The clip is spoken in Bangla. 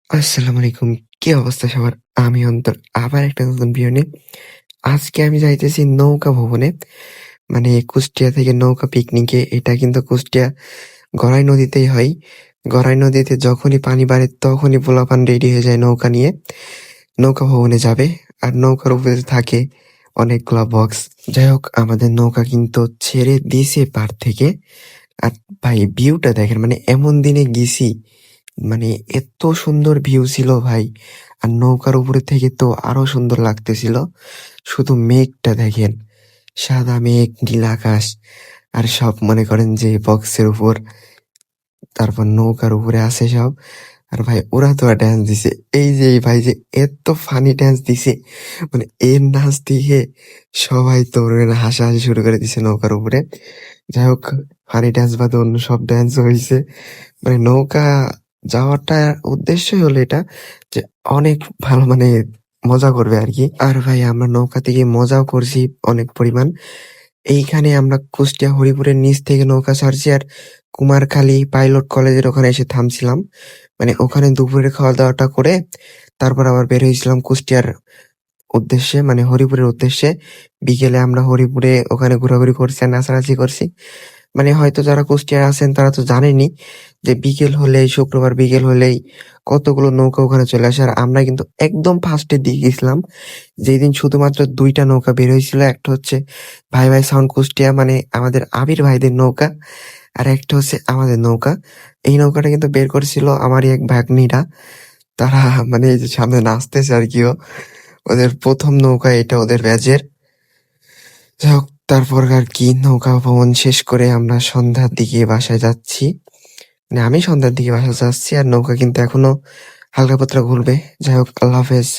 আসসালামু আলাইকুম। কি অবস্থা সবার? আমি অন্তর। আবার একটা নতুন ভিডিও নিয়ে আজকে আমি যাইতেছি নৌকা ভবনে। মানে কুষ্টিয়া থেকে নৌকা পিকনিকে। এটা কিন্তু কুষ্টিয়া গড়াই নদীতেই হয়। গড়াই নদীতে যখনই পানি বাড়ে তখনই পোলাপান রেডি হয়ে যায় নৌকা নিয়ে। নৌকা ভবনে যাবে। আর নৌকার উপরে থাকে অনেকগুলা বক্স। যাই হোক আমাদের নৌকা কিন্তু ছেড়ে দিছে পাড় থেকে। আর ভাই ভিউটা দেখেন, মানে এমন দিনে গেছি, মানে এত সুন্দর ভিউ ছিল ভাই। আর নৌকার উপরে থেকে তো আরো সুন্দর লাগতেছিল। শুধু মেঘটা দেখেন, সাদা মেঘ, নীল আকাশ, আর সব মনে করেন যে বক্সের উপর, তারপর নৌকার উপরে আছে সব। আর ভাই ওরা তো ড্যান্স দিছে, এই ভাই যে এত ফানি ড্যান্স দিছে, মানে এর নাচ দিয়ে সবাই তো হাসাহাসি শুরু করে দিছে নৌকার উপরে। যাই হোক, ফানি ড্যান্স বাদে অন্য সব ড্যান্স হয়েছে। মানে নৌকা যাওয়াটার উদ্দেশ্যই হলো এটা, যে অনেক ভালো, মানে মজা করবে আর কি। আর ভাই আমরা নৌকা থেকে মজাও করছি অনেক পরিমাণ। এইখানে আমরা কুষ্টিয়া হরিপুরের নিচ থেকে নৌকা ছাড়ছি, আর কুমারখালী পাইলট কলেজের ওখানে এসে থামছিলাম। মানে ওখানে দুপুরের খাওয়া দাওয়াটা করে তারপর আবার বের হয়েছিলাম কুষ্টিয়ার উদ্দেশ্যে, মানে হরিপুরের উদ্দেশ্যে। বিকেলে আমরা হরিপুরে ওখানে ঘোরাঘুরি করছি আর নাচানাচি করছি। মানে হয়তো যারা কুষ্টিয়ায় আছেন তারা তো জানেনই যে বিকেল হলেই, শুক্রবার বিকেল হলেই কতগুলো নৌকা ওখানে চলে আসে। আর আমরা কিন্তু একদম ফার্স্টের দিকে গেছিলাম, যেদিন শুধুমাত্র ২টা নৌকা বের হয়েছিল। একটা হচ্ছে ভাই ভাই সাউন্ড কুষ্টিয়া, মানে আমাদের আবির ভাইদের নৌকা। আর একটা হচ্ছে আমাদের নৌকা। এই নৌকাটা কিন্তু বের করেছিল আমারই এক ভাগ্নিরা। তারা মানে এই যে সামনে নাচতেছে আর কি। ওদের ১ম নৌকা এটা ওদের ব্যাচের। যাই হোক, তারপর আর কি নৌকা ভ্রমণ শেষ করে আমরা সন্ধ্যার দিকে বাসায় যাচ্ছি। মানে আমি সন্ধ্যার দিকে বাসায় যাচ্ছি, আর নৌকা কিন্তু এখনো হালকা পাতলা ঘুরবে। যাই হোক, আল্লাহ হাফেজ।